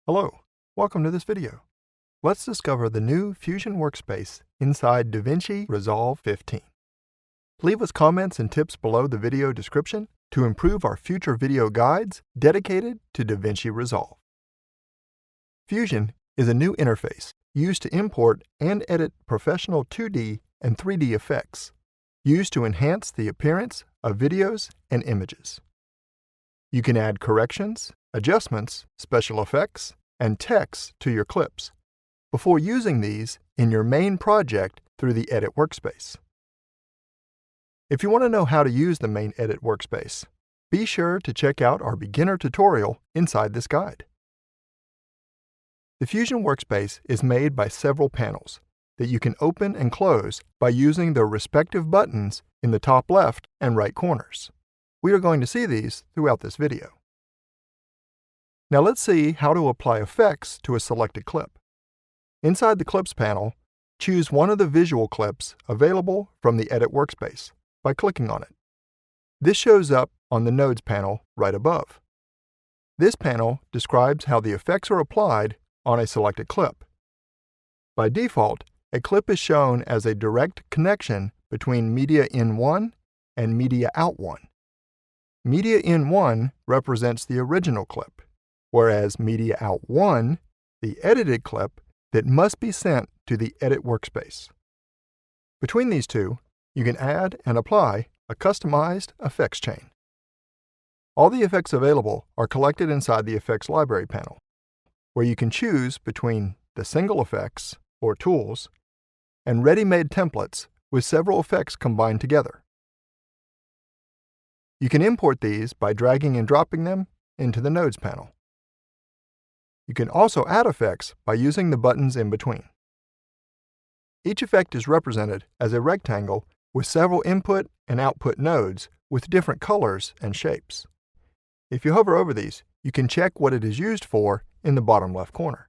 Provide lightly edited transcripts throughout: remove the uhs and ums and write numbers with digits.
Hello, welcome to this video. Let's discover the new Fusion Workspace inside DaVinci Resolve 15. Leave us comments and tips below the video description to improve our future video guides dedicated to DaVinci Resolve. Fusion is a new interface used to import and edit professional 2D and 3D effects, used to enhance the appearance of videos and images. You can add corrections, adjustments, special effects, and text to your clips before using these in your main project through the Edit Workspace. If you want to know how to use the main Edit Workspace, be sure to check out our beginner tutorial inside this guide. The Fusion Workspace is made by several panels that you can open and close by using their respective buttons in the top left and right corners. We are going to see these throughout this video. Now let's see how to apply effects to a selected clip. Inside the Clips panel, choose one of the visual clips available from the Edit Workspace by clicking on it. This shows up on the Nodes panel right above. This panel describes how the effects are applied on a selected clip. By default, a clip is shown as a direct connection between Media In 1 and Media Out 1. Media In 1 represents the original clip, whereas Media Out 1, the edited clip that must be sent to the Edit Workspace. Between these two, you can add and apply a customized effects chain. All the effects available are collected inside the Effects Library panel, where you can choose between the single effects, or tools, and ready-made templates with several effects combined together. You can import these by dragging and dropping them into the Nodes panel. You can also add effects by using the buttons in between. Each effect is represented as a rectangle with several input and output nodes with different colors and shapes. If you hover over these, you can check what it is used for in the bottom left corner.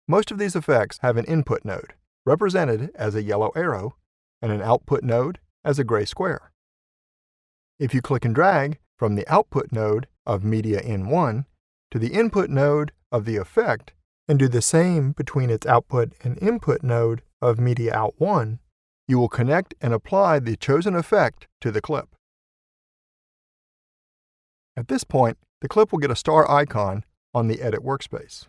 Most of these effects have an input node, represented as a yellow arrow, and an output node as a gray square. If you click and drag from the output node of Media In 1 to the input node of the effect, and do the same between its output and input node of Media Out 1, you will connect and apply the chosen effect to the clip. At this point, the clip will get a star icon on the Edit Workspace.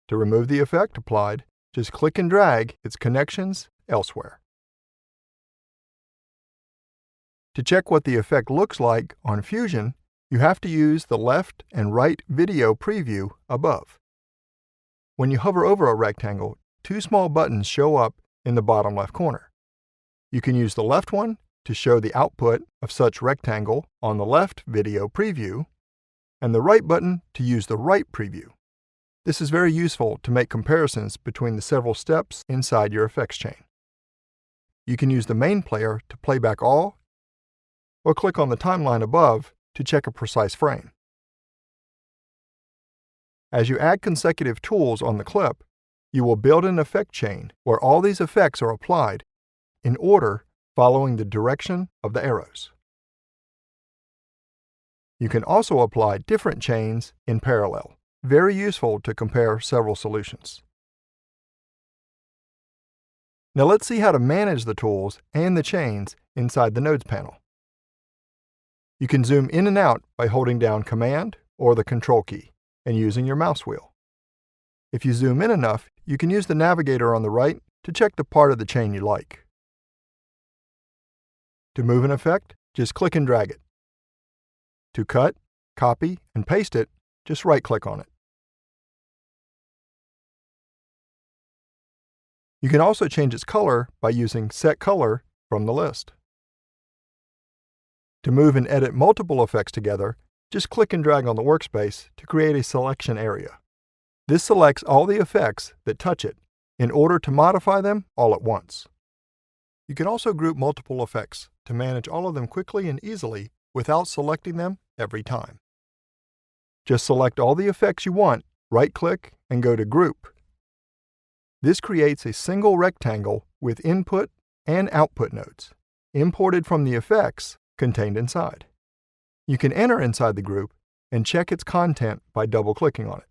To remove the effect applied, just click and drag its connections elsewhere. To check what the effect looks like on Fusion, you have to use the left and right video preview above. When you hover over a rectangle, two small buttons show up in the bottom left corner. You can use the left one to show the output of such rectangle on the left video preview, and the right button to use the right preview. This is very useful to make comparisons between the several steps inside your effects chain. You can use the main player to play back all, or click on the timeline above to check a precise frame. As you add consecutive tools on the clip, you will build an effect chain where all these effects are applied in order following the direction of the arrows. You can also apply different chains in parallel. Very useful to compare several solutions. Now let's see how to manage the tools and the chains inside the Nodes panel. You can zoom in and out by holding down Command or the Control key and using your mouse wheel. If you zoom in enough, you can use the navigator on the right to check the part of the chain you like. To move an effect, just click and drag it. To cut, copy, and paste it, just right-click on it. You can also change its color by using Set Color from the list. To move and edit multiple effects together, just click and drag on the workspace to create a selection area. This selects all the effects that touch it in order to modify them all at once. You can also group multiple effects to manage all of them quickly and easily without selecting them every time. Just select all the effects you want, right-click, and go to Group. This creates a single rectangle with input and output nodes, imported from the effects contained inside. You can enter inside the group and check its content by double-clicking on it.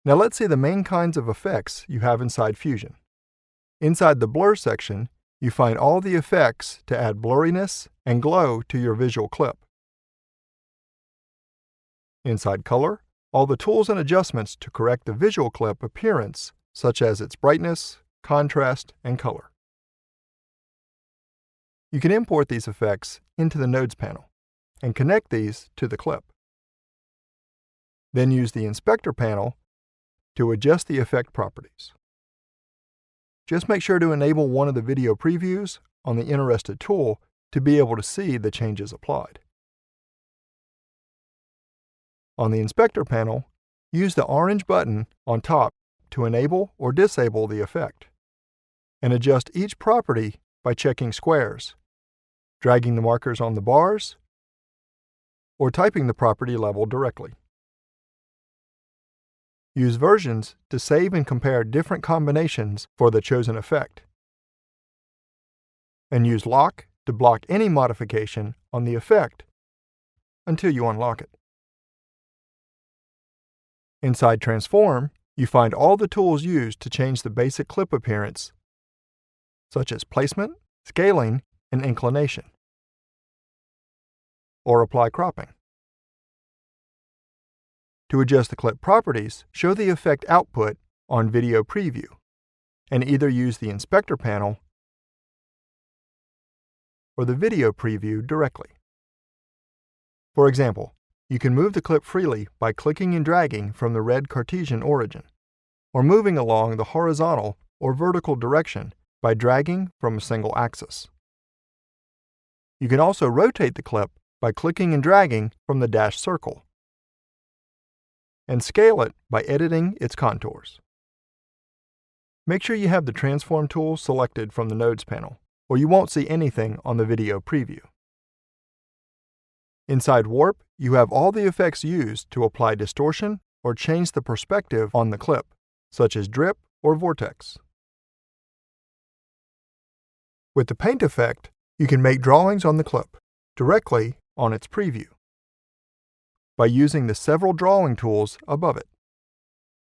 Now let's see the main kinds of effects you have inside Fusion. Inside the Blur section, you find all the effects to add blurriness and glow to your visual clip. Inside Color, all the tools and adjustments to correct the visual clip appearance, such as its brightness, contrast, and color. You can import these effects into the Nodes panel and connect these to the clip. Then use the Inspector panel to adjust the effect properties. Just make sure to enable one of the video previews on the interested tool to be able to see the changes applied. On the Inspector panel, use the orange button on top to enable or disable the effect, and adjust each property by checking squares, dragging the markers on the bars, or typing the property level directly. Use versions to save and compare different combinations for the chosen effect, and use Lock to block any modification on the effect until you unlock it. Inside Transform, you find all the tools used to change the basic clip appearance, such as placement, scaling, and inclination, or apply cropping. To adjust the clip properties, show the effect output on Video Preview, and either use the Inspector panel or the Video Preview directly. For example, you can move the clip freely by clicking and dragging from the red Cartesian origin, or moving along the horizontal or vertical direction by dragging from a single axis. You can also rotate the clip by clicking and dragging from the dashed circle, and scale it by editing its contours. Make sure you have the Transform tool selected from the Nodes panel, or you won't see anything on the video preview. Inside Warp, you have all the effects used to apply distortion or change the perspective on the clip, such as drip or vortex. With the Paint effect, you can make drawings on the clip directly on its preview by using the several drawing tools above it.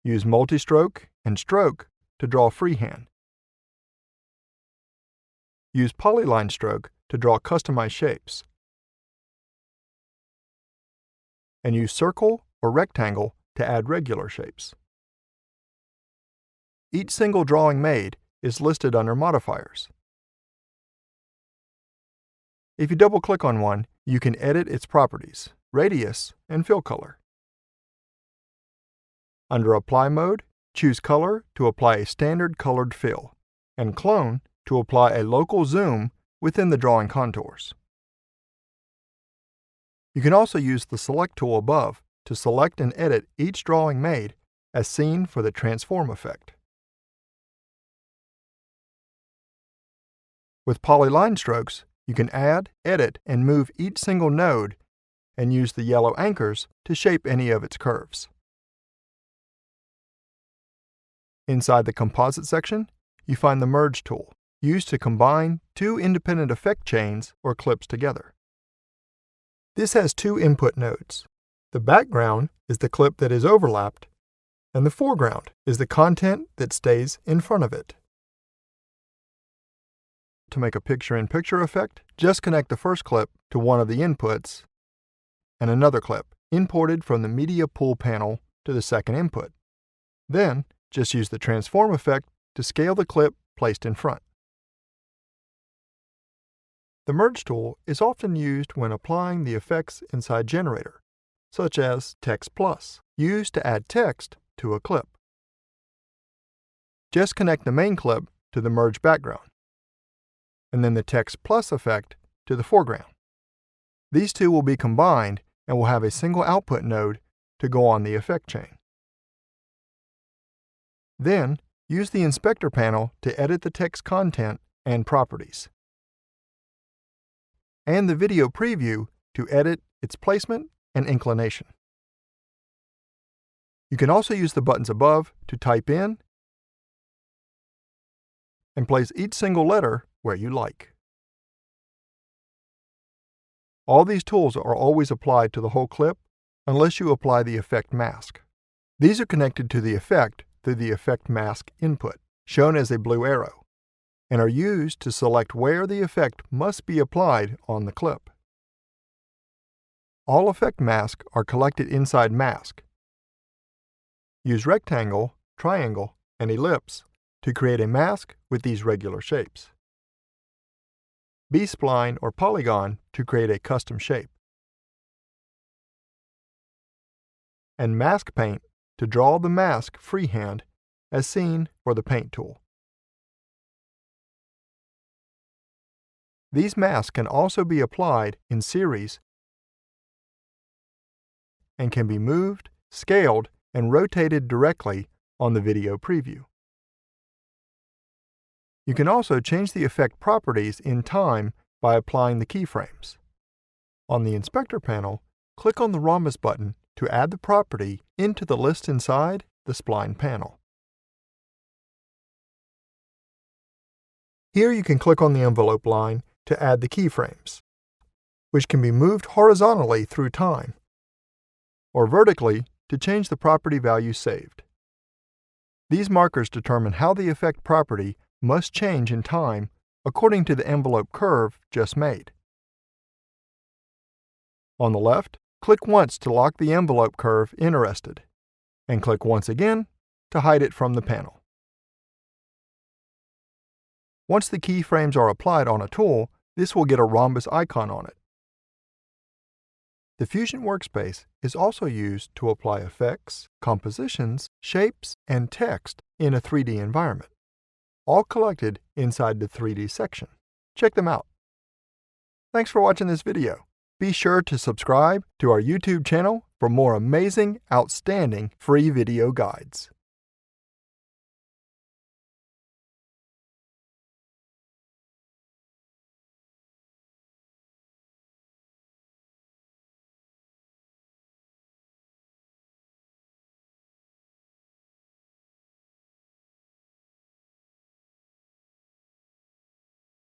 Use Multistroke and Stroke to draw freehand. Use Polyline Stroke to draw customized shapes, and use Circle or Rectangle to add regular shapes. Each single drawing made is listed under Modifiers. If you double-click on one, you can edit its properties, radius, and fill color. Under Apply mode, choose Color to apply a standard colored fill, and Clone to apply a local zoom within the drawing contours. You can also use the Select tool above to select and edit each drawing made as seen for the Transform effect. With Polyline Strokes, you can add, edit, and move each single node and use the yellow anchors to shape any of its curves. Inside the Composite section, you find the Merge tool, used to combine two independent effect chains or clips together. This has two input nodes. The background is the clip that is overlapped, and the foreground is the content that stays in front of it. To make a picture-in-picture effect, just connect the first clip to one of the inputs and another clip, imported from the Media Pool panel, to the second input. Then, just use the Transform effect to scale the clip placed in front. The Merge tool is often used when applying the effects inside Generator, such as Text Plus, used to add text to a clip. Just connect the main clip to the Merge background, and then the Text Plus effect to the foreground. These two will be combined and will have a single output node to go on the effect chain. Then, use the Inspector panel to edit the text content and properties, and the Video Preview to edit its placement and inclination. You can also use the buttons above to type in and place each single letter where you like. All these tools are always applied to the whole clip unless you apply the effect mask. These are connected to the effect through the effect mask input, shown as a blue arrow, and are used to select where the effect must be applied on the clip. All effect masks are collected inside Mask. Use rectangle, triangle, and ellipse to create a mask with these regular shapes. B-spline or polygon to create a custom shape. And mask paint to draw the mask freehand as seen for the paint tool. These masks can also be applied in series and can be moved, scaled, and rotated directly on the video preview. You can also change the effect properties in time by applying the keyframes. On the Inspector panel, click on the rhombus button to add the property into the list inside the spline panel. Here you can click on the envelope line to add the keyframes, which can be moved horizontally through time, or vertically to change the property value saved. These markers determine how the effect property must change in time according to the envelope curve just made. On the left, click once to lock the envelope curve interested, and click once again to hide it from the panel. Once the keyframes are applied on a tool, this will get a rhombus icon on it. The Fusion Workspace is also used to apply effects, compositions, shapes, and text in a 3D environment, all collected inside the 3D section. Check them out. Thanks for watching this video. Be sure to subscribe to our YouTube channel for more amazing, outstanding free video guides.